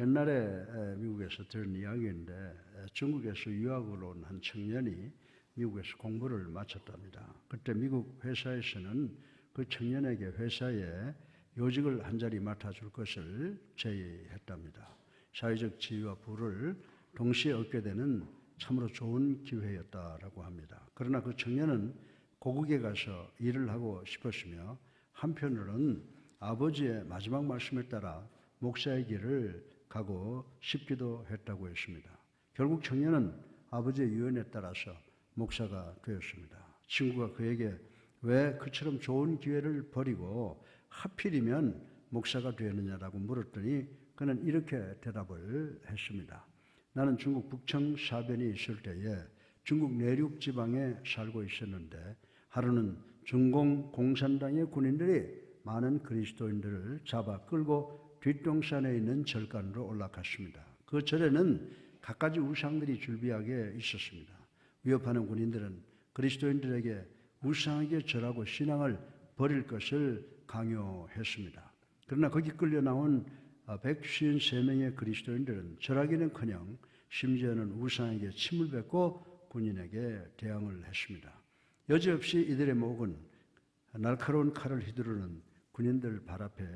옛날에 미국에서 들은 이야기인데 중국에서 유학을 온 한 청년이 미국에서 공부를 마쳤답니다. 그때 미국 회사에서는 그 청년에게 회사에 요직을 한 자리 맡아줄 것을 제의했답니다. 사회적 지위와 부를 동시에 얻게 되는 참으로 좋은 기회였다라고 합니다. 그러나 그 청년은 고국에 가서 일을 하고 싶었으며 한편으로는 아버지의 마지막 말씀에 따라 목사의 길을 가고 싶기도 했다고 했습니다. 결국 청년은 아버지의 유언에 따라서 목사가 되었습니다. 친구가 그에게 왜 그처럼 좋은 기회를 버리고 하필이면 목사가 되느냐라고 물었더니 그는 이렇게 대답을 했습니다. 나는 중국 북청 사변이 있을 때에 중국 내륙 지방에 살고 있었는데 하루는 중공 공산당의 군인들이 많은 그리스도인들을 잡아 끌고 뒷동산에 있는 절간으로 올라갔습니다. 그 절에는 갖가지 우상들이 줄비하게 있었습니다. 위협하는 군인들은 그리스도인들에게 우상에게 절하고 신앙을 버릴 것을 강요했습니다. 그러나 거기 끌려 나온 153명의 그리스도인들은 절하기는커녕 심지어는 우상에게 침을 뱉고 군인에게 대항을 했습니다. 여지없이 이들의 목은 날카로운 칼을 휘두르는 군인들 발 앞에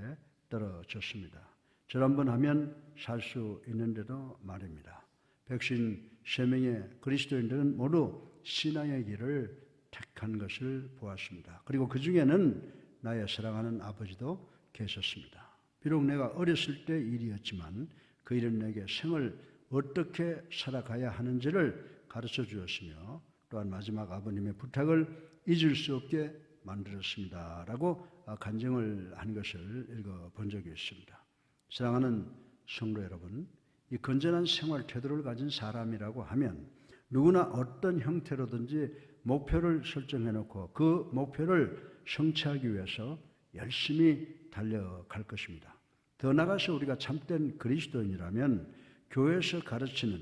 떨어졌습니다. 절 한번 하면 살 수 있는데도 말입니다. 153명의 그리스도인들은 모두 신앙의 길을 택한 것을 보았습니다. 그리고 그 중에는 나의 사랑하는 아버지도 계셨습니다. 비록 내가 어렸을 때 일이었지만 그 일은 내게 생을 어떻게 살아가야 하는지를 가르쳐 주었으며 또한 마지막 아버님의 부탁을 잊을 수 없게 만들었습니다. 라고 간증을 한 것을 읽어본 적이 있습니다. 사랑하는 성도 여러분, 이 건전한 생활 태도를 가진 사람이라고 하면 누구나 어떤 형태로든지 목표를 설정해놓고 그 목표를 성취하기 위해서 열심히 달려갈 것입니다. 더 나아가서 우리가 참된 그리스도인이라면 교회에서 가르치는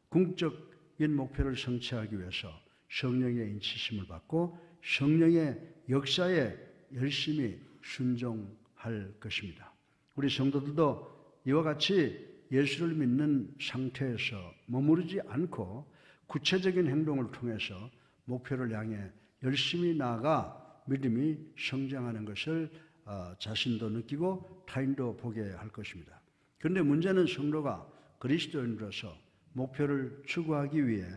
궁극적인 목표를 성취하기 위해서 성령의 인치심을 받고 성령의 역사에 열심히 순종할 것입니다. 우리 성도들도 이와 같이 예수를 믿는 상태에서 머무르지 않고 구체적인 행동을 통해서 목표를 향해 열심히 나아가 믿음이 성장하는 것을 자신도 느끼고 타인도 보게 할 것입니다. 그런데 문제는 성도가 그리스도인으로서 목표를 추구하기 위해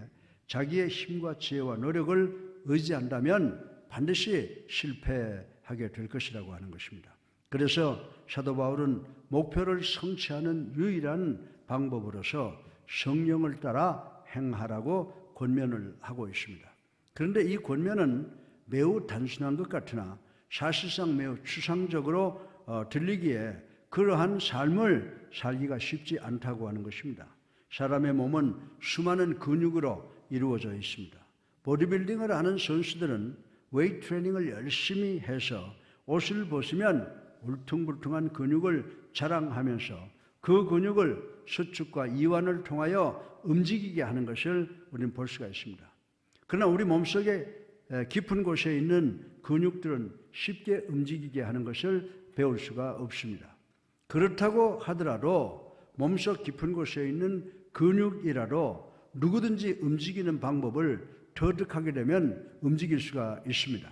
자기의 힘과 지혜와 노력을 의지한다면 반드시 실패하게 될 것이라고 하는 것입니다. 그래서 사도 바울은 목표를 성취하는 유일한 방법으로서 성령을 따라 행하라고 권면을 하고 있습니다. 그런데 이 권면은 매우 단순한 것 같으나 사실상 매우 추상적으로 들리기에 그러한 삶을 살기가 쉽지 않다고 하는 것입니다. 사람의 몸은 수많은 근육으로 이루어져 있습니다. 보디빌딩을 하는 선수들은 웨이트 트레이닝을 열심히 해서 옷을 벗으면 울퉁불퉁한 근육을 자랑하면서 그 근육을 수축과 이완을 통하여 움직이게 하는 것을 우리는 볼 수가 있습니다. 그러나 우리 몸속에 깊은 곳에 있는 근육들은 쉽게 움직이게 하는 것을 배울 수가 없습니다. 그렇다고 하더라도 몸속 깊은 곳에 있는 근육이라도 누구든지 움직이는 방법을 터득하게 되면 움직일 수가 있습니다.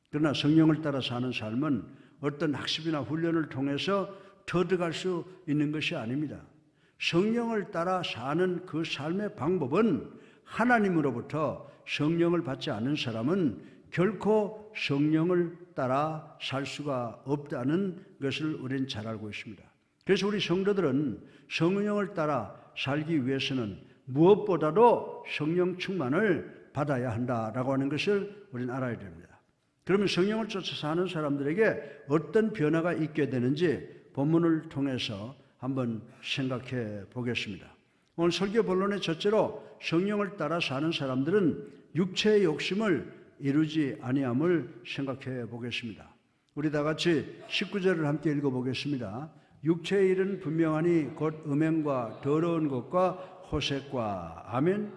그러나 성령을 따라 사는 삶은 어떤 학습이나 훈련을 통해서 터득할 수 있는 것이 아닙니다. 성령을 따라 사는 그 삶의 방법은 하나님으로부터 성령을 받지 않는 사람은 결코 성령을 따라 살 수가 없다는 것을 우리는 잘 알고 있습니다. 그래서 우리 성도들은 성령을 따라 살기 위해서는 무엇보다도 성령 충만을 받아야 한다라고 하는 것을 우리는 알아야 됩니다. 그러면 성령을 쫓아 사는 사람들에게 어떤 변화가 있게 되는지 본문을 통해서 한번 생각해 보겠습니다. 오늘 설교 본론의 첫째로 성령을 따라 사는 사람들은 육체의 욕심을 이루지 아니함을 생각해 보겠습니다. 우리 다 같이 19절을 함께 읽어보겠습니다. 육체의 일은 분명하니 곧 음행과 더러운 것과 호색과 아멘.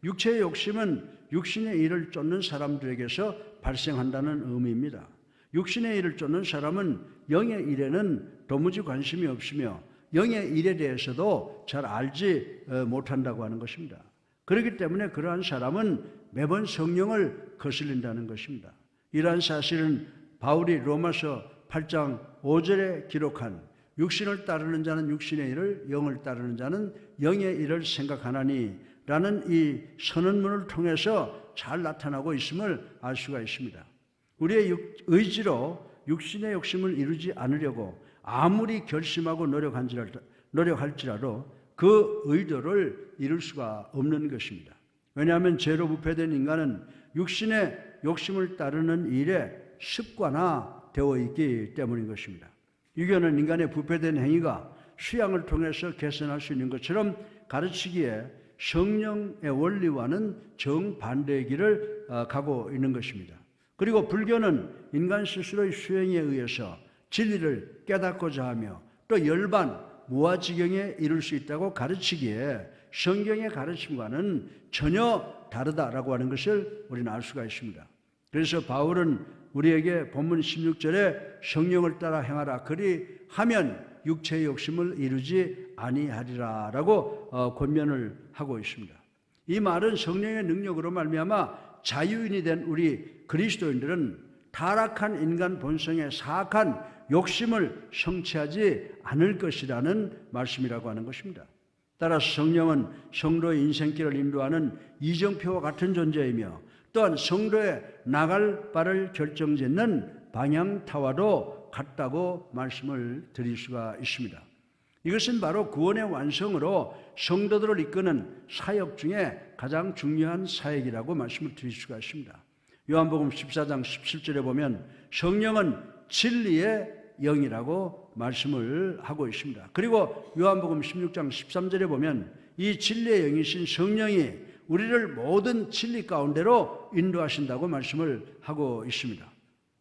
육체의 욕심은 육신의 일을 쫓는 사람들에게서 발생한다는 의미입니다. 육신의 일을 쫓는 사람은 영의 일에는 도무지 관심이 없으며 영의 일에 대해서도 잘 알지 못한다고 하는 것입니다. 그렇기 때문에 그러한 사람은 매번 성령을 거슬린다는 것입니다. 이러한 사실은 바울이 로마서 8장 5절에 기록한 육신을 따르는 자는 육신의 일을, 영을 따르는 자는 영의 일을 생각하나니 라는 이 선언문을 통해서 잘 나타나고 있음을 알 수가 있습니다. 우리의 의지로 육신의 욕심을 이루지 않으려고 아무리 결심하고 노력할지라도 그 의도를 이룰 수가 없는 것입니다. 왜냐하면 죄로 부패된 인간은 육신의 욕심을 따르는 일에 습관화되어 있기 때문인 것입니다. 유교는 인간의 부패된 행위가 수양을 통해서 개선할 수 있는 것처럼 가르치기에 성령의 원리와는 정반대의 길을 가고 있는 것입니다. 그리고 불교는 인간 스스로의 수행에 의해서 진리를 깨닫고자 하며 또 열반, 무아지경에 이룰 수 있다고 가르치기에 성경의 가르침과는 전혀 다르다라고 하는 것을 우리는 알 수가 있습니다. 그래서 바울은 우리에게 본문 16절에 성령을 따라 행하라 그리하면 육체의 욕심을 이루지 아니하리라 라고 권면을 하고 있습니다. 이 말은 성령의 능력으로 말미암아 자유인이 된 우리 그리스도인들은 타락한 인간 본성의 사악한 욕심을 성취하지 않을 것이라는 말씀이라고 하는 것입니다. 따라서 성령은 성도의 인생길을 인도하는 이정표와 같은 존재이며 또한 성도의 나갈 바를 결정짓는 방향타와도 같다고 말씀을 드릴 수가 있습니다. 이것은 바로 구원의 완성으로 성도들을 이끄는 사역 중에 가장 중요한 사역이라고 말씀을 드릴 수가 있습니다. 요한복음 14장 17절에 보면 성령은 진리의 영이라고 말씀을 하고 있습니다. 그리고 요한복음 16장 13절에 보면 이 진리의 영이신 성령이 우리를 모든 진리 가운데로 인도하신다고 말씀을 하고 있습니다.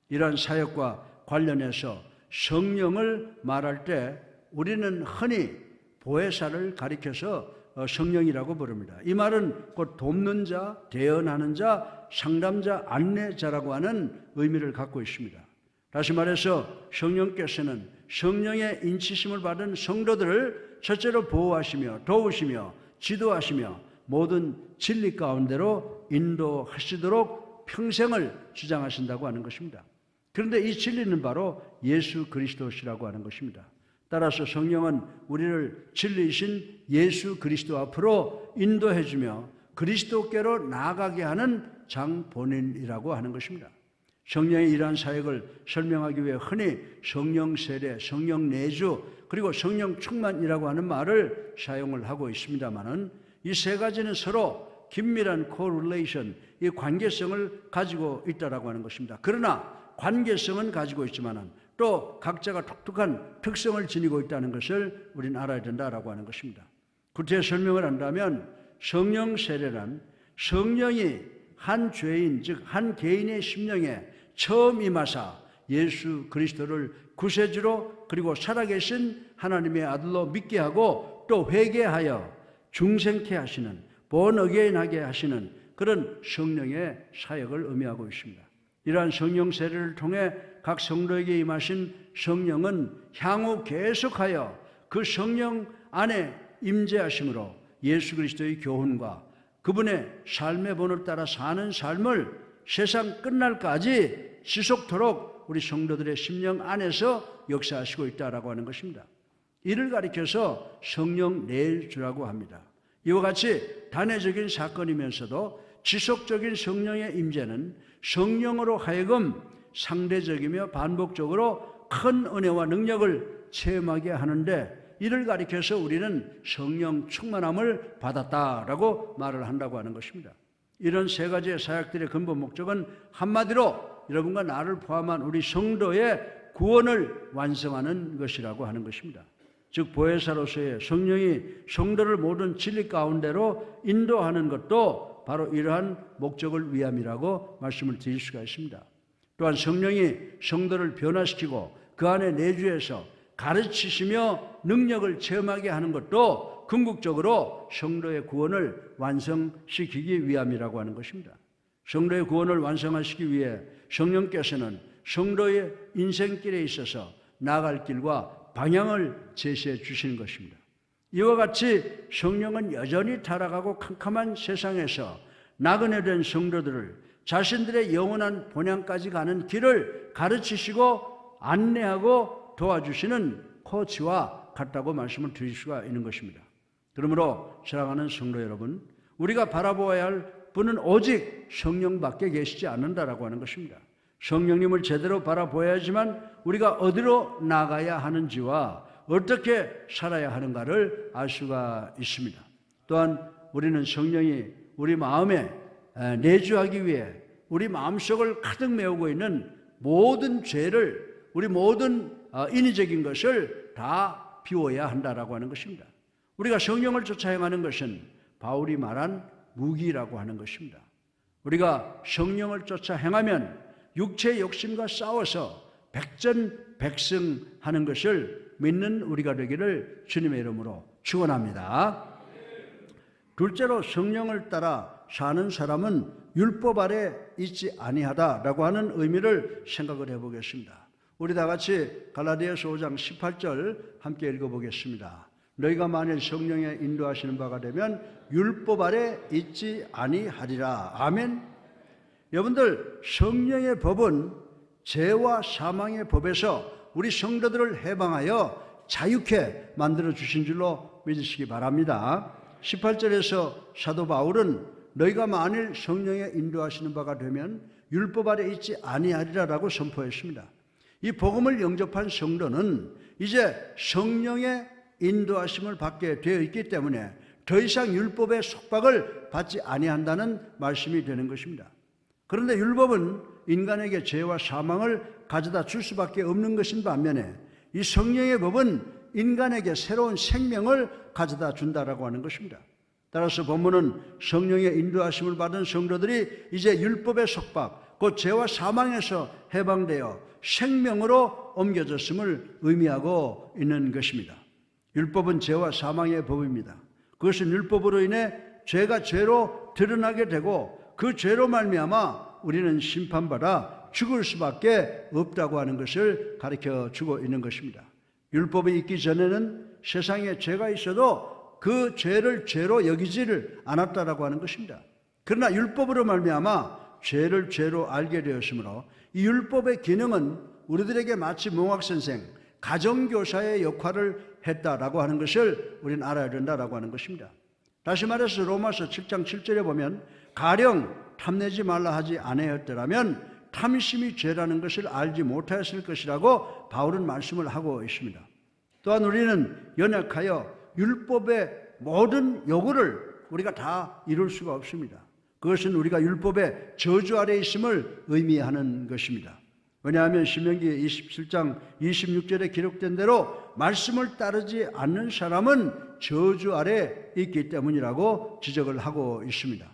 이러한 사역과 관련해서 성령을 말할 때 우리는 흔히 보혜사를 가리켜서 성령이라고 부릅니다. 이 말은 곧 돕는 자, 대언하는 자, 상담자, 안내자라고 하는 의미를 갖고 있습니다. 다시 말해서 성령께서는 성령의 인치심을 받은 성도들을 첫째로 보호하시며 도우시며 지도하시며 모든 진리 가운데로 인도하시도록 평생을 주장하신다고 하는 것입니다. 그런데 이 진리는 바로 예수 그리스도시라고 하는 것입니다. 따라서 성령은 우리를 진리이신 예수 그리스도 앞으로 인도해주며 그리스도께로 나아가게 하는 장본인이라고 하는 것입니다. 성령의 이러한 사역을 설명하기 위해 흔히 성령 세례, 성령 내주, 그리고 성령 충만이라고 하는 말을 사용을 하고 있습니다만은 이 세 가지는 서로 긴밀한 코릴레이션, 이 관계성을 가지고 있다라고 하는 것입니다. 그러나 관계성은 가지고 있지만은 또 각자가 독특한 특성을 지니고 있다는 것을 우리는 알아야 된다라고 하는 것입니다. 구체적으로 설명을 한다면 성령 세례란 성령이 한 죄인, 즉 한 개인의 심령에 처음 임하사 예수 그리스도를 구세주로 그리고 살아계신 하나님의 아들로 믿게 하고 또 회개하여 중생케 하시는, born again 하게 하시는 그런 성령의 사역을 의미하고 있습니다. 이러한 성령 세례를 통해 각 성도에게 임하신 성령은 향후 계속하여 그 성령 안에 임재하심으로 예수 그리스도의 교훈과 그분의 삶의 본을 따라 사는 삶을 세상 끝날까지 지속토록 우리 성도들의 심령 안에서 역사하시고 있다라고 하는 것입니다. 이를 가리켜서 성령 내주라고 합니다. 이와 같이 단회적인 사건이면서도 지속적인 성령의 임재는 성령으로 하여금 상대적이며 반복적으로 큰 은혜와 능력을 체험하게 하는데 이를 가리켜서 우리는 성령 충만함을 받았다라고 말을 한다고 하는 것입니다. 이런 세 가지의 사역들의 근본 목적은 한마디로 여러분과 나를 포함한 우리 성도의 구원을 완성하는 것이라고 하는 것입니다. 즉 보혜사로서의 성령이 성도를 모든 진리 가운데로 인도하는 것도 바로 이러한 목적을 위함이라고 말씀을 드릴 수가 있습니다. 또한 성령이 성도를 변화시키고 그 안에 내주해서 가르치시며 능력을 체험하게 하는 것도 궁극적으로 성도의 구원을 완성시키기 위함이라고 하는 것입니다. 성도의 구원을 완성하시기 위해 성령께서는 성도의 인생길에 있어서 나아갈 길과 방향을 제시해 주시는 것입니다. 이와 같이 성령은 여전히 타락하고 캄캄한 세상에서 나그네 된 성도들을 자신들의 영원한 본향까지 가는 길을 가르치시고 안내하고 도와주시는 코치와 같다고 말씀을 드릴 수가 있는 것입니다. 그러므로 사랑하는 성도 여러분, 우리가 바라보아야 할 분은 오직 성령밖에 계시지 않는다라고 하는 것입니다. 성령님을 제대로 바라보아야지만 우리가 어디로 나가야 하는지와 어떻게 살아야 하는가를 알 수가 있습니다. 또한 우리는 성령이 우리 마음에 내주하기 위해 우리 마음속을 가득 메우고 있는 모든 죄를, 우리 모든 인위적인 것을 다 비워야 한다라고 하는 것입니다. 우리가 성령을 쫓아 행하는 것은 바울이 말한 무기라고 하는 것입니다. 우리가 성령을 쫓아 행하면 육체의 욕심과 싸워서 백전백승하는 것을 믿는 우리가 되기를 주님의 이름으로 축원합니다. 둘째로, 성령을 따라 사는 사람은 율법 아래 있지 아니하다라고 하는 의미를 생각을 해보겠습니다. 우리 다 같이 갈라디아서 5장 18절 함께 읽어보겠습니다. 너희가 만일 성령의 인도하시는 바가 되면 율법 아래 있지 아니하리라. 아멘. 여러분들, 성령의 법은 죄와 사망의 법에서 우리 성도들을 해방하여 자유케 만들어 주신 줄로 믿으시기 바랍니다. 18절에서 사도 바울은 너희가 만일 성령의 인도하시는 바가 되면 율법 아래 있지 아니하리라라고 선포했습니다. 이 복음을 영접한 성도는 이제 성령의 인도하심을 받게 되어 있기 때문에 더 이상 율법의 속박을 받지 아니한다는 말씀이 되는 것입니다. 그런데 율법은 인간에게 죄와 사망을 가져다 줄 수밖에 없는 것인 반면에 이 성령의 법은 인간에게 새로운 생명을 가져다 준다라고 하는 것입니다. 따라서 본문은 성령의 인도하심을 받은 성도들이 이제 율법의 속박, 곧 죄와 사망에서 해방되어 생명으로 옮겨졌음을 의미하고 있는 것입니다. 율법은 죄와 사망의 법입니다. 그것은 율법으로 인해 죄가 죄로 드러나게 되고 그 죄로 말미암아 우리는 심판받아 죽을 수밖에 없다고 하는 것을 가르쳐 주고 있는 것입니다. 율법이 있기 전에는 세상에 죄가 있어도 그 죄를 죄로 여기지를 않았다라고 하는 것입니다. 그러나 율법으로 말미암아 죄를 죄로 알게 되었으므로 이 율법의 기능은 우리들에게 마치 몽학선생, 가정교사의 역할을 했다라고 하는 것을 우리는 알아야 된다라고 하는 것입니다. 다시 말해서 로마서 7장 7절에 보면 가령 탐내지 말라 하지 아니하였더라면 탐심이 죄라는 것을 알지 못하였을 것이라고 바울은 말씀을 하고 있습니다. 또한 우리는 연약하여 율법의 모든 요구를 우리가 다 이룰 수가 없습니다. 그것은 우리가 율법의 저주 아래 있음을 의미하는 것입니다. 왜냐하면 신명기 27장 26절에 기록된 대로 말씀을 따르지 않는 사람은 저주 아래 있기 때문이라고 지적을 하고 있습니다.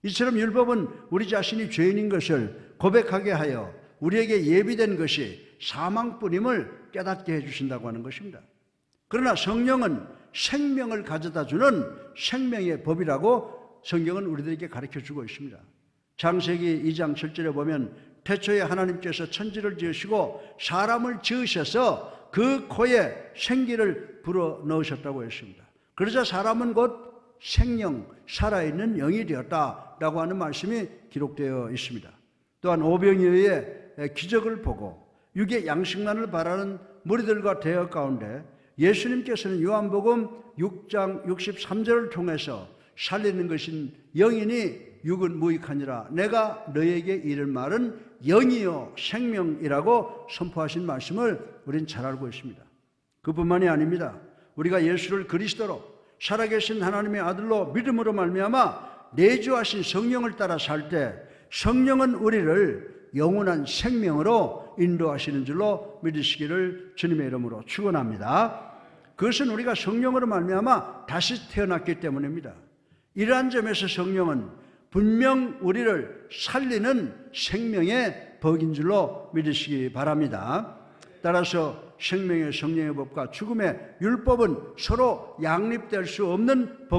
이처럼 율법은 우리 자신이 죄인인 것을 고백하게 하여 우리에게 예비된 것이 사망뿐임을 깨닫게 해주신다고 하는 것입니다. 그러나 성령은 생명을 가져다 주는 생명의 법이라고 성경은 우리들에게 가르쳐주고 있습니다. 창세기 2장 7절에 보면 태초에 하나님께서 천지를 지으시고 사람을 지으셔서 그 코에 생기를 불어넣으셨다고 했습니다. 그러자 사람은 곧 생명, 살아있는 영이 되었다라고 하는 말씀이 기록되어 있습니다. 또한 오병이에 의해 기적을 보고 육의 양식만을 바라는 무리들과 대화 가운데 예수님께서는 요한복음 6장 63절을 통해서 살리는 것인 영이니 육은 무익하니라 내가 너에게 이를 말은 영이요 생명이라고 선포하신 말씀을 우리는 잘 알고 있습니다. 그뿐만이 아닙니다. 우리가 예수를 그리스도로 살아계신 하나님의 아들로 믿음으로 말미암아 내주하신 성령을 따라 살 때 성령은 우리를 영원한 생명으로 인도하시는 줄로 믿으시기를 주님의 이름으로 축원합니다. 그것은 우리가 성령으로 말미암아 다시 태어났기 때문입니다. 이러한 점에서 성령은 분명 우리를 살리는 생명의 법인 줄로 믿으시기 바랍니다. 따라서 생명의 성령의 법과 죽음의 율법은 서로 양립될 수 없는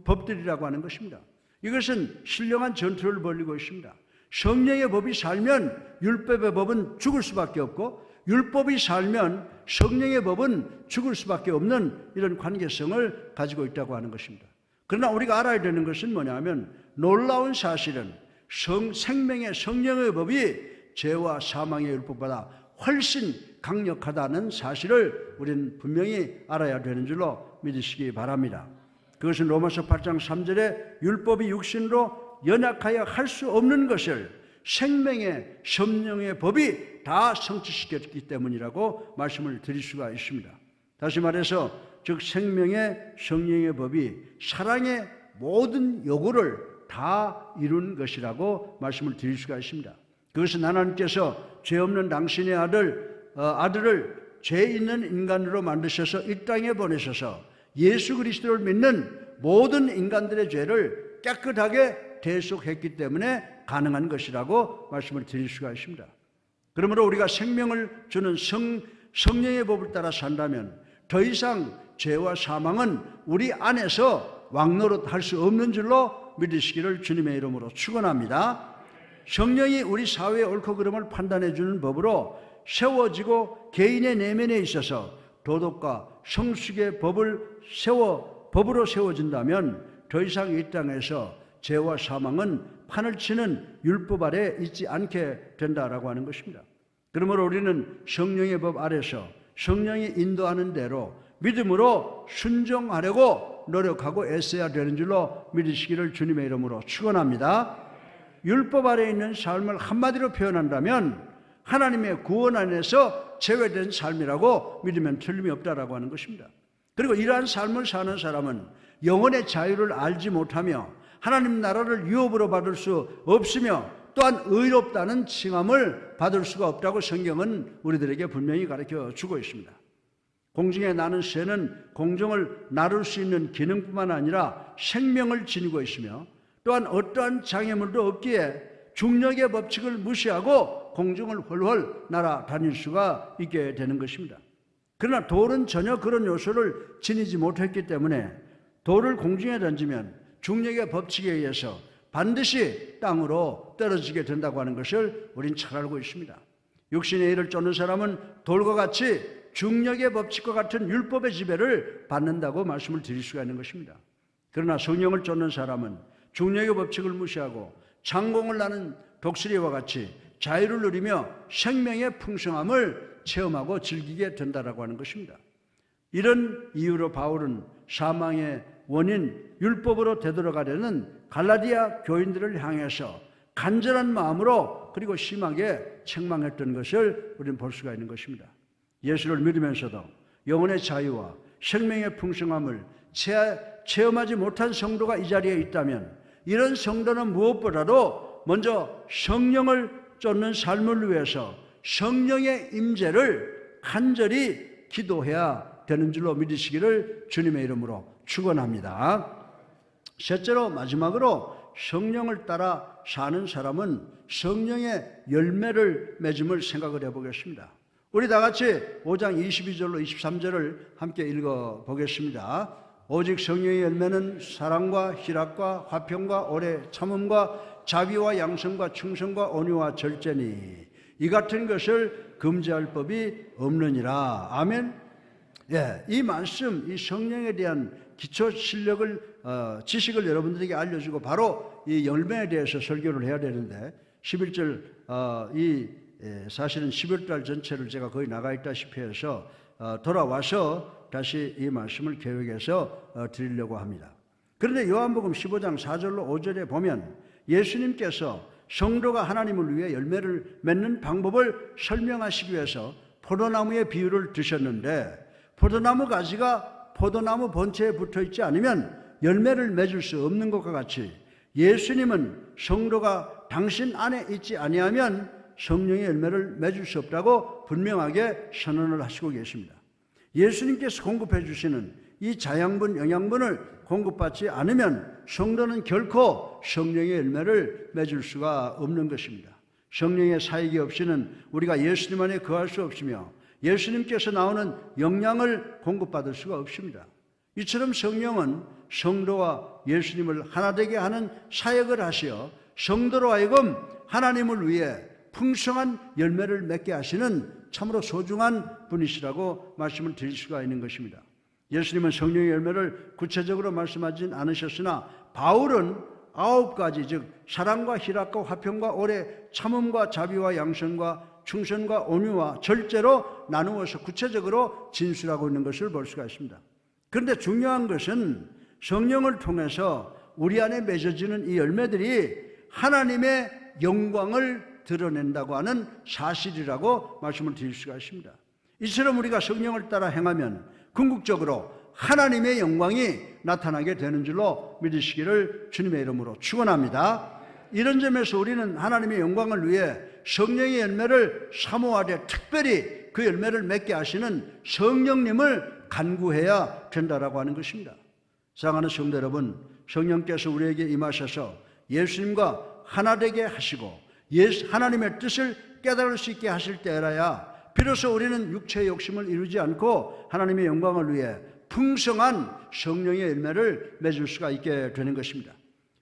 법들이라고 하는 것입니다. 이것은 신령한 전투를 벌이고 있습니다. 성령의 법이 살면 율법의 법은 죽을 수밖에 없고 율법이 살면 성령의 법은 죽을 수밖에 없는 이런 관계성을 가지고 있다고 하는 것입니다. 그러나 우리가 알아야 되는 것은 뭐냐면 놀라운 사실은 생명의 성령의 법이 죄와 사망의 율법보다 훨씬 강력하다는 사실을 우리는 분명히 알아야 되는 줄로 믿으시기 바랍니다. 그것은 로마서 8장 3절에 율법이 육신으로 연약하여 할 수 없는 것을 생명의 성령의 법이 다 성취시켰기 때문이라고 말씀을 드릴 수가 있습니다. 다시 말해서 즉 생명의 성령의 법이 사랑의 모든 요구를 다 이룬 것이라고 말씀을 드릴 수가 있습니다. 그것은 하나님께서 죄 없는 당신의 아들을 죄 있는 인간으로 만드셔서 이 땅에 보내셔서 예수 그리스도를 믿는 모든 인간들의 죄를 깨끗하게 대속했기 때문에 가능한 것이라고 말씀을 드릴 수가 있습니다. 그러므로 우리가 생명을 주는 성령의 법을 따라 산다면 더 이상 죄와 사망은 우리 안에서 왕노릇할 수 없는 줄로 믿으시기를 주님의 이름으로 축원합니다. 성령이 우리 사회의 옳고 그름을 판단해 주는 법으로 세워지고 개인의 내면에 있어서 도덕과 성숙의 법으로 세워진다면 더 이상 이 땅에서 죄와 사망은 판을 치는 율법 아래 있지 않게 된다라고 하는 것입니다. 그러므로 우리는 성령의 법 아래서 성령이 인도하는 대로 믿음으로 순종하려고 노력하고 애써야 되는 줄로 믿으시기를 주님의 이름으로 축원합니다. 율법 아래 있는 삶을 한마디로 표현한다면 하나님의 구원 안에서 제외된 삶이라고 믿으면 틀림이 없다라고 하는 것입니다. 그리고 이러한 삶을 사는 사람은 영혼의 자유를 알지 못하며 하나님 나라를 유업으로 받을 수 없으며 또한 의롭다는 칭함을 받을 수가 없다고 성경은 우리들에게 분명히 가르쳐 주고 있습니다. 공중에 나는 새는 공중을 나를 수 있는 기능뿐만 아니라 생명을 지니고 있으며 또한 어떠한 장애물도 없기에 중력의 법칙을 무시하고 공중을 훨훨 날아다닐 수가 있게 되는 것입니다. 그러나 돌은 전혀 그런 요소를 지니지 못했기 때문에 돌을 공중에 던지면 중력의 법칙에 의해서 반드시 땅으로 떨어지게 된다고 하는 것을 우린 잘 알고 있습니다. 육신의 일을 쫓는 사람은 돌과 같이 중력의 법칙과 같은 율법의 지배를 받는다고 말씀을 드릴 수가 있는 것입니다. 그러나 성령을 쫓는 사람은 중력의 법칙을 무시하고 창공을 나는 독수리와 같이 자유를 누리며 생명의 풍성함을 체험하고 즐기게 된다라고 하는 것입니다. 이런 이유로 바울은 사망의 원인 율법으로 되돌아가려는 갈라디아 교인들을 향해서 간절한 마음으로 그리고 심하게 책망했던 것을 우리는 볼 수가 있는 것입니다. 예수를 믿으면서도 영혼의 자유와 생명의 풍성함을 체험하지 못한 성도가 이 자리에 있다면 이런 성도는 무엇보다도 먼저 성령을 쫓는 삶을 위해서 성령의 임재를 간절히 기도해야 되는 줄로 믿으시기를 주님의 이름으로 축원합니다. 셋째로 마지막으로 성령을 따라 사는 사람은 성령의 열매를 맺음을 생각을 해보겠습니다. 우리 다 같이 5장 22절로 23절을 함께 읽어보겠습니다. 오직 성령의 열매는 사랑과 희락과 화평과 오래 참음과 자비와 양성과 충성과 온유와 절제니 이 같은 것을 금지할 법이 없느니라. 아멘. 예, 이 말씀, 이 성령에 대한 기초 지식을 여러분들에게 알려주고 바로 이 열매에 대해서 설교를 해야 되는데 11절 사실은 11달 전체를 제가 거의 나가 있다시피 해서 돌아와서 다시 이 말씀을 계획해서 드리려고 합니다. 그런데 요한복음 15장 4절로 5절에 보면 예수님께서 성도가 하나님을 위해 열매를 맺는 방법을 설명하시기 위해서 포도나무의 비유를 드셨는데 포도나무 가지가 포도나무 본체에 붙어 있지 않으면 열매를 맺을 수 없는 것과 같이 예수님은 성도가 당신 안에 있지 아니하면 성령의 열매를 맺을 수 없다고 분명하게 선언을 하시고 계십니다. 예수님께서 공급해 주시는 이 자양분, 영양분을 공급받지 않으면 성도는 결코 성령의 열매를 맺을 수가 없는 것입니다. 성령의 사역이 없이는 우리가 예수님 안에 거할 수 없으며 예수님께서 나오는 영양을 공급받을 수가 없습니다. 이처럼 성령은 성도와 예수님을 하나 되게 하는 사역을 하시어 성도로 하여금 하나님을 위해 풍성한 열매를 맺게 하시는 참으로 소중한 분이시라고 말씀을 드릴 수가 있는 것입니다. 예수님은 성령의 열매를 구체적으로 말씀하진 않으셨으나 바울은 9가지, 즉 사랑과 희락과 화평과 오래 참음과 자비와 양선과 충성과 온유와 절제로 나누어서 구체적으로 진술하고 있는 것을 볼 수가 있습니다. 그런데 중요한 것은 성령을 통해서 우리 안에 맺어지는 이 열매들이 하나님의 영광을 드러낸다고 하는 사실이라고 말씀을 드릴 수가 있습니다. 이처럼 우리가 성령을 따라 행하면 궁극적으로 하나님의 영광이 나타나게 되는 줄로 믿으시기를 주님의 이름으로 축원합니다. 이런 점에서 우리는 하나님의 영광을 위해 성령의 열매를 사모하되 특별히 그 열매를 맺게 하시는 성령님을 간구해야 된다라고 하는 것입니다. 사랑하는 성도 여러분, 성령께서 우리에게 임하셔서 예수님과 하나 되게 하시고 하나님의 뜻을 깨달을 수 있게 하실 때라야 비로소 우리는 육체의 욕심을 이루지 않고 하나님의 영광을 위해 풍성한 성령의 열매를 맺을 수가 있게 되는 것입니다.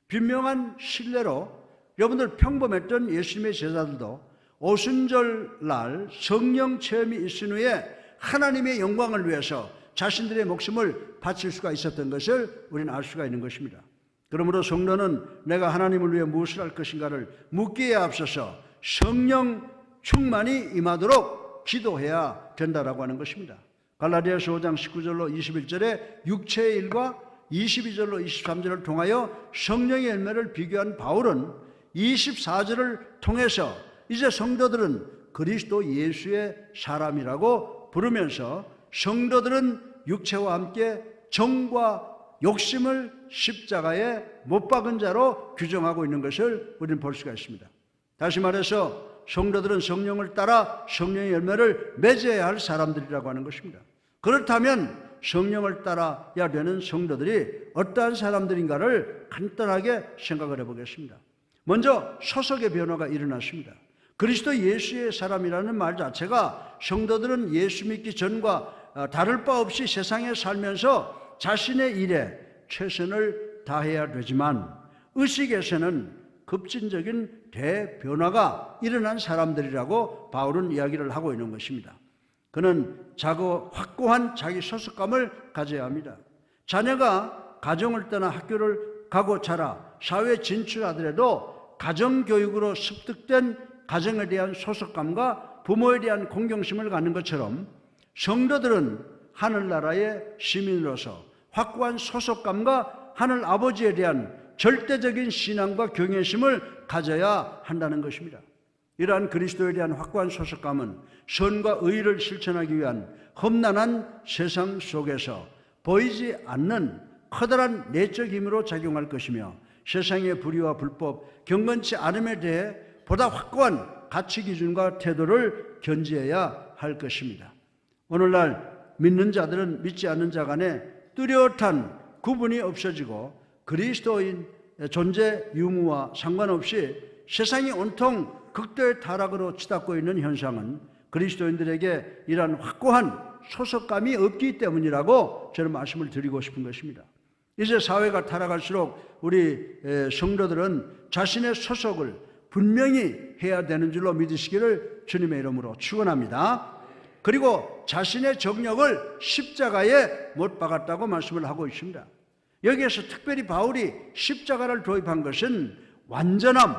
분명한 신뢰로 여러분들 평범했던 예수님의 제자들도 오순절날 성령 체험이 있은 후에 하나님의 영광을 위해서 자신들의 목숨을 바칠 수가 있었던 것을 우리는 알 수가 있는 것입니다. 그러므로 성도는 내가 하나님을 위해 무엇을 할 것인가를 묻기에 앞서서 성령 충만이 임하도록 기도해야 된다라고 하는 것입니다. 갈라디아서 5장 19절로 21절에 육체의 일과 22절로 23절을 통하여 성령의 열매를 비교한 바울은 24절을 통해서 이제 성도들은 그리스도 예수의 사람이라고 부르면서 성도들은 육체와 함께 정과 욕심을 십자가에 못 박은 자로 규정하고 있는 것을 우리는 볼 수가 있습니다. 다시 말해서 성도들은 성령을 따라 성령의 열매를 맺어야 할 사람들이라고 하는 것입니다. 그렇다면 성령을 따라야 되는 성도들이 어떠한 사람들인가를 간단하게 생각을 해보겠습니다. 먼저 소속의 변화가 일어났습니다. 그리스도 예수의 사람이라는 말 자체가 성도들은 예수 믿기 전과 다를 바 없이 세상에 살면서 자신의 일에 최선을 다해야 되지만 의식에서는 급진적인 대변화가 일어난 사람들이라고 바울은 이야기를 하고 있는 것입니다. 그는 확고한 자기 소속감을 가져야 합니다. 자녀가 가정을 떠나 학교를 가고 자라 사회에 진출하더라도 가정교육으로 습득된 가정에 대한 소속감과 부모에 대한 공경심을 갖는 것처럼 성도들은 하늘나라의 시민으로서 확고한 소속감과 하늘 아버지에 대한 절대적인 신앙과 경외심을 가져야 한다는 것입니다. 이러한 그리스도에 대한 확고한 소속감은 선과 의를 실천하기 위한 험난한 세상 속에서 보이지 않는 커다란 내적 힘으로 작용할 것이며 세상의 불의와 불법, 경건치 않음에 대해 보다 확고한 가치 기준과 태도를 견지해야 할 것입니다. 오늘날 믿는 자들은 믿지 않는 자 간에 뚜렷한 구분이 없어지고 그리스도인 존재 유무와 상관없이 세상이 온통 극도의 타락으로 치닫고 있는 현상은 그리스도인들에게 이러한 확고한 소속감이 없기 때문이라고 저는 말씀을 드리고 싶은 것입니다. 이제 사회가 타락할수록 우리 성도들은 자신의 소속을 분명히 해야 되는 줄로 믿으시기를 주님의 이름으로 축원합니다. 그리고 자신의 정력을 십자가에 못 박았다고 말씀을 하고 있습니다. 여기에서 특별히 바울이 십자가를 도입한 것은 완전함,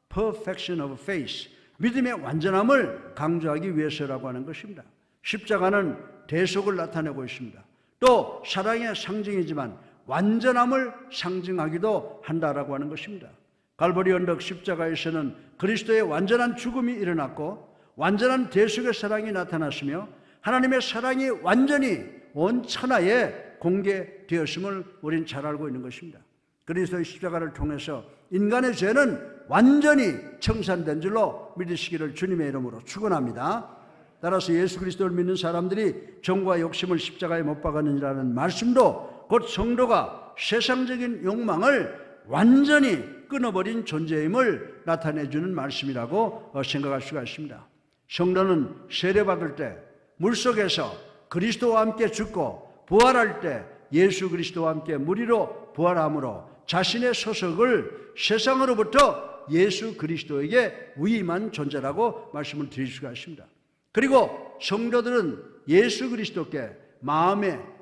perfection of faith, 믿음의 완전함을 강조하기 위해서라고 하는 것입니다. 십자가는 대속을 나타내고 있습니다. 또 사랑의 상징이지만 완전함을 상징하기도 한다라고 하는 것입니다. 갈보리 언덕 십자가에서는 그리스도의 완전한 죽음이 일어났고 완전한 대속의 사랑이 나타났으며 하나님의 사랑이 완전히 온 천하에 공개되었음을 우리는 잘 알고 있는 것입니다. 그리스도의 십자가를 통해서 인간의 죄는 완전히 청산된 줄로 믿으시기를 주님의 이름으로 축원합니다. 따라서 예수 그리스도를 믿는 사람들이 정과 욕심을 십자가에 못 박았느니라는 말씀도 곧 성도가 세상적인 욕망을 완전히 끊어버린 존재임을 나타내주는 말씀이라고 생각할 수가 있습니다. 성도는 세례받을 때 물속에서 그리스도와 함께 죽고 부활할 때 예수 그리스도와 함께 무리로 부활함으로 자신의 소속을 세상으로부터 예수 그리스도에게 위임한 존재라고 말씀을 드릴 수가 있습니다. 그리고 성도들은 예수 그리스도께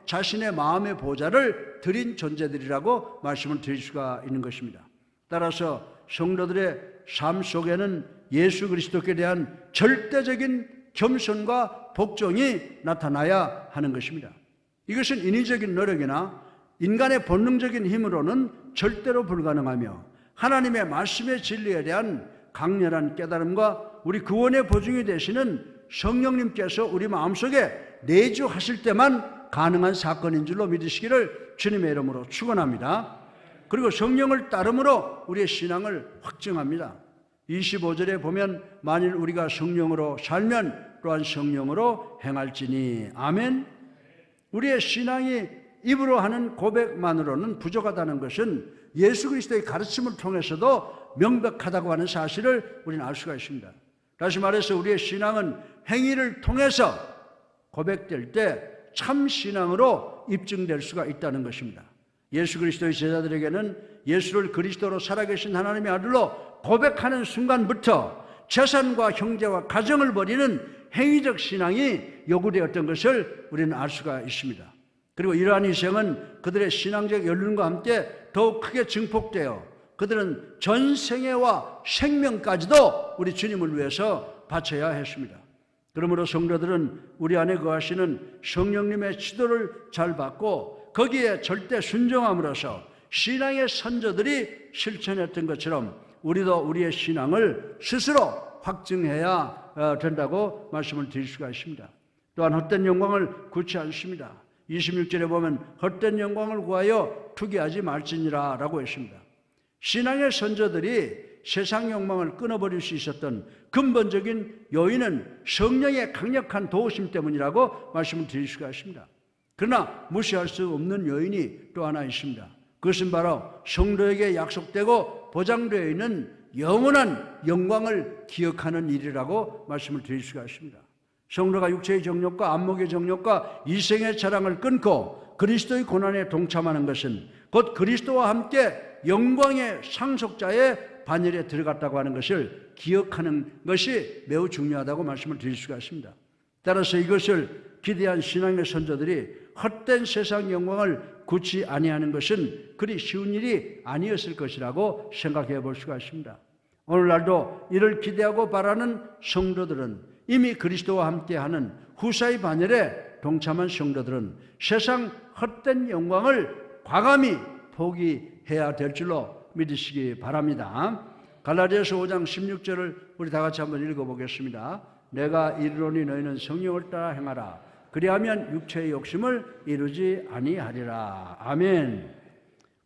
자신의 마음의 보좌를 드린 존재들이라고 말씀을 드릴 수가 있는 것입니다. 따라서 성도들의 삶 속에는 예수 그리스도께 대한 절대적인 겸손과 복종이 나타나야 하는 것입니다. 이것은 인위적인 노력이나 인간의 본능적인 힘으로는 절대로 불가능하며 하나님의 말씀의 진리에 대한 강렬한 깨달음과 우리 구원의 보증이 되시는 성령님께서 우리 마음속에 내주하실 때만 가능한 사건인 줄로 믿으시기를 주님의 이름으로 축원합니다. 그리고 성령을 따름으로 우리의 신앙을 확증합니다. 25절에 보면 만일 우리가 성령으로 살면 또한 성령으로 행할지니. 아멘. 우리의 신앙이 입으로 하는 고백만으로는 부족하다는 것은 예수 그리스도의 가르침을 통해서도 명백하다고 하는 사실을 우리는 알 수가 있습니다. 다시 말해서 우리의 신앙은 행위를 통해서 고백될 때 참 신앙으로 입증될 수가 있다는 것입니다. 예수 그리스도의 제자들에게는 예수를 그리스도로 살아계신 하나님의 아들로 고백하는 순간부터 재산과 형제와 가정을 버리는 행위적 신앙이 요구되었던 것을 우리는 알 수가 있습니다. 그리고 이러한 희생은 그들의 신앙적 연륜과 함께 더욱 크게 증폭되어 그들은 전생애와 생명까지도 우리 주님을 위해서 바쳐야 했습니다. 그러므로 성도들은 우리 안에 거하시는 성령님의 지도를 잘 받고 거기에 절대 순종함으로써 신앙의 선조들이 실천했던 것처럼 우리도 우리의 신앙을 스스로 확증해야 된다고 말씀을 드릴 수가 있습니다. 또한 헛된 영광을 구치 않습니다. 26절에 보면 헛된 영광을 구하여 투기하지 말지니라 라고 했습니다. 신앙의 선조들이 세상 욕망을 끊어버릴 수 있었던 근본적인 요인은 성령의 강력한 도우심 때문이라고 말씀을 드릴 수가 있습니다. 그러나 무시할 수 없는 요인이 또 하나 있습니다. 그것은 바로 성도에게 약속되고 보장되어 있는 영원한 영광을 기억하는 일이라고 말씀을 드릴 수가 있습니다. 성도가 육체의 정욕과 안목의 정욕과 이생의 자랑을 끊고 그리스도의 고난에 동참하는 것은 곧 그리스도와 함께 영광의 상속자의 반열에 들어갔다고 하는 것을 기억하는 것이 매우 중요하다고 말씀을 드릴 수가 있습니다. 따라서 이것을 기대한 신앙의 선조들이 헛된 세상 영광을 굳이 아니하는 것은 그리 쉬운 일이 아니었을 것이라고 생각해 볼 수가 있습니다. 오늘날도 이를 기대하고 바라는 성도들은 이미 그리스도와 함께하는 후사의 반열에 동참한 성도들은 세상 헛된 영광을 과감히 포기해야 될 줄로 믿으시기 바랍니다. 갈라디아서 5장 16절을 우리 다 같이 한번 읽어보겠습니다. 내가 이르노니 너희는 성령을 따라 행하라. 그리하면 육체의 욕심을 이루지 아니하리라. 아멘.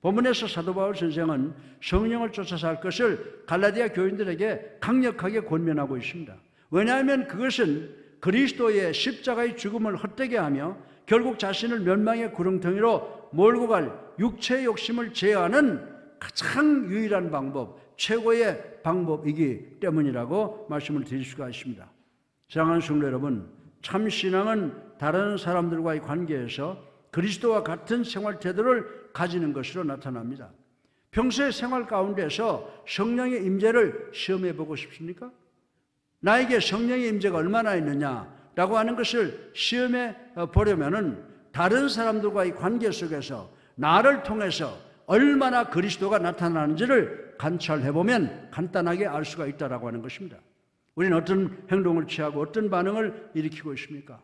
본문에서 사도 바울 선생은 성령을 쫓아 살 것을 갈라디아 교인들에게 강력하게 권면하고 있습니다. 왜냐하면 그것은 그리스도의 십자가의 죽음을 헛되게 하며 결국 자신을 멸망의 구렁텅이로 몰고 갈 육체의 욕심을 제어하는 가장 유일한 방법, 최고의 방법이기 때문이라고 말씀을 드릴 수가 있습니다. 사랑하는 성도 여러분, 참 신앙은 다른 사람들과의 관계에서 그리스도와 같은 생활 태도를 가지는 것으로 나타납니다. 평소의 생활 가운데서 성령의 임재를 시험해 보고 싶습니까? 나에게 성령의 임재가 얼마나 있느냐라고 하는 것을 시험해 보려면은 다른 사람들과의 관계 속에서 나를 통해서 얼마나 그리스도가 나타나는지를 관찰해 보면 간단하게 알 수가 있다라고 하는 것입니다. 우리는 어떤 행동을 취하고 어떤 반응을 일으키고 있습니까?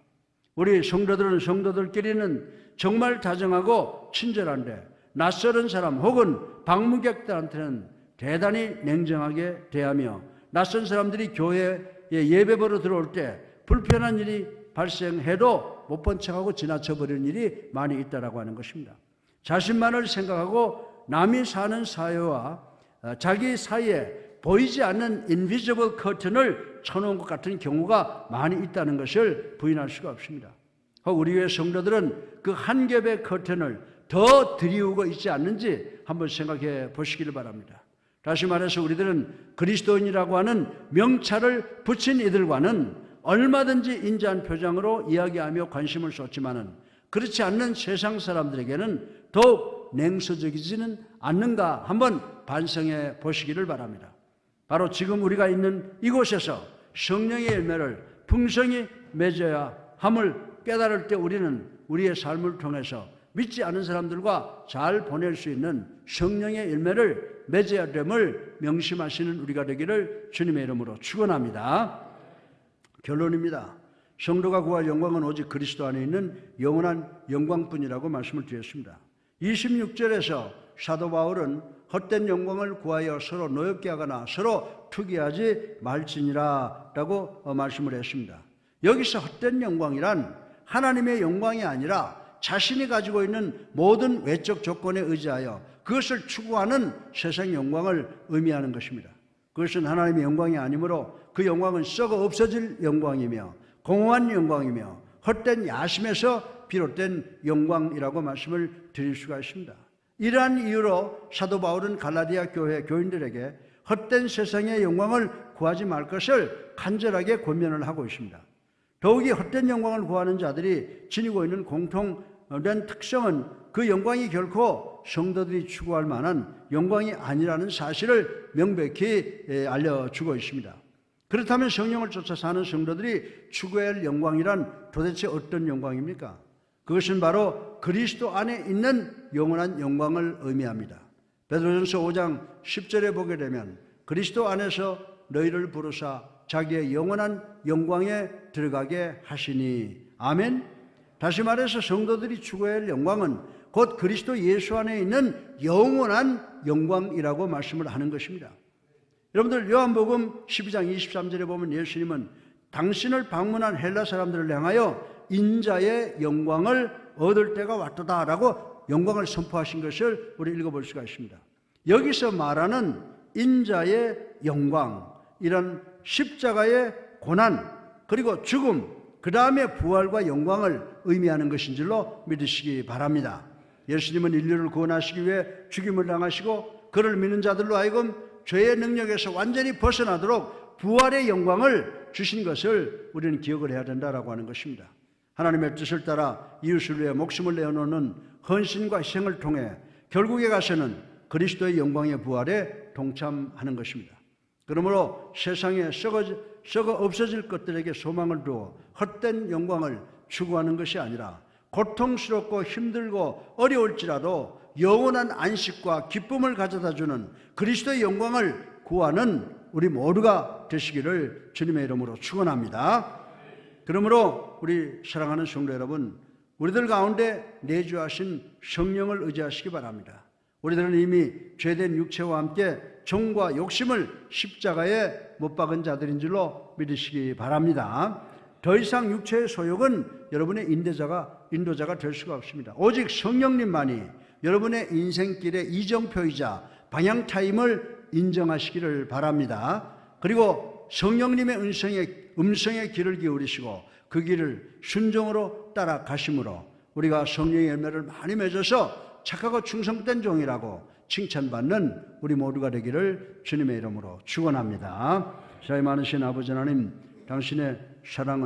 우리 성도들은 성도들끼리는 정말 다정하고 친절한데 낯설은 사람 혹은 방문객들한테는 대단히 냉정하게 대하며 낯선 사람들이 교회에 예배 보러 들어올 때 불편한 일이 발생해도 못 본 척하고 지나쳐버리는 일이 많이 있다라고 하는 것입니다. 자신만을 생각하고 남이 사는 사회와 자기 사이에 보이지 않는 invisible curtain을 쳐놓은 것 같은 경우가 많이 있다는 것을 부인할 수가 없습니다. 우리 교회 성도들은 그 한 겹의 커튼을 더 들이우고 있지 않는지 한번 생각해 보시기를 바랍니다. 다시 말해서 우리들은 그리스도인이라고 하는 명찰을 붙인 이들과는 얼마든지 인자한 표정으로 이야기하며 관심을 쏟지만은 그렇지 않는 세상 사람들에게는 더욱 냉소적이지는 않는가 한번 반성해 보시기를 바랍니다. 바로 지금 우리가 있는 이곳에서 성령의 열매를 풍성히 맺어야 함을 깨달을 때 우리는 우리의 삶을 통해서 믿지 않은 사람들과 잘 보낼 수 있는 성령의 열매를 맺어야 됨을 명심하시는 우리가 되기를 주님의 이름으로 축원합니다. 결론입니다. 성도가 구할 영광은 오직 그리스도 안에 있는 영원한 영광뿐이라고 말씀을 드렸습니다. 26절에서 사도 바울은 헛된 영광을 구하여 서로 노엽게 하거나 서로 투기하지 말지니라 라고 말씀을 했습니다. 여기서 헛된 영광이란 하나님의 영광이 아니라 자신이 가지고 있는 모든 외적 조건에 의지하여 그것을 추구하는 세상 영광을 의미하는 것입니다. 그것은 하나님의 영광이 아니므로 그 영광은 썩어 없어질 영광이며 공허한 영광이며 헛된 야심에서 비롯된 영광이라고 말씀을 드릴 수가 있습니다. 이러한 이유로 사도 바울은 갈라디아 교회 교인들에게 헛된 세상의 영광을 구하지 말 것을 간절하게 권면을 하고 있습니다. 더욱이 헛된 영광을 구하는 자들이 지니고 있는 공통된 특성은 그 영광이 결코 성도들이 추구할 만한 영광이 아니라는 사실을 명백히 알려주고 있습니다. 그렇다면 성령을 쫓아 사는 성도들이 추구해야 할 영광이란 도대체 어떤 영광입니까? 그것은 바로 그리스도 안에 있는 영원한 영광을 의미합니다. 베드로전서 5장 10절에 보게 되면 그리스도 안에서 너희를 부르사 자기의 영원한 영광에 들어가게 하시니. 아멘. 다시 말해서 성도들이 추구해야 할 영광은 곧 그리스도 예수 안에 있는 영원한 영광이라고 말씀을 하는 것입니다. 여러분들 요한복음 12장 23절에 보면 예수님은 당신을 방문한 헬라 사람들을 향하여 인자의 영광을 얻을 때가 왔도다라고 영광을 선포하신 것을 우리 읽어볼 수가 있습니다. 여기서 말하는 인자의 영광, 이런 십자가의 고난 그리고 죽음, 그 다음에 부활과 영광을 의미하는 것인 줄로 믿으시기 바랍니다. 예수님은 인류를 구원하시기 위해 죽임을 당하시고 그를 믿는 자들로 하여금 죄의 능력에서 완전히 벗어나도록 부활의 영광을 주신 것을 우리는 기억을 해야 된다라고 하는 것입니다. 하나님의 뜻을 따라 이웃을 위해 목숨을 내어놓는 헌신과 희생을 통해 결국에 가서는 그리스도의 영광의 부활에 동참하는 것입니다. 그러므로 세상에 썩어 없어질 것들에게 소망을 두어 헛된 영광을 추구하는 것이 아니라 고통스럽고 힘들고 어려울지라도 영원한 안식과 기쁨을 가져다주는 그리스도의 영광을 구하는 우리 모두가 되시기를 주님의 이름으로 축원합니다. 그러므로 우리 사랑하는 성도 여러분, 우리들 가운데 내주하신 성령을 의지하시기 바랍니다. 우리들은 이미 죄된 육체와 함께 정과 욕심을 십자가에 못 박은 자들인 줄로 믿으시기 바랍니다. 더 이상 육체의 소욕은 여러분의 인도자가 될 수가 없습니다. 오직 성령님만이 여러분의 인생길의 이정표이자 방향타임을 인정하시기를 바랍니다. 그리고 성령님의 음성에 귀를 기울이시고 그 길을 순종으로 따라가심으로 우리가 성령의 열매를 많이 맺어서 착하고 충성된 종이라고 칭찬받는 우리 모두가 되기를 주님의 이름으로 축원합니다. 사랑이 많으신 아버지 하나님, 당신의 사랑을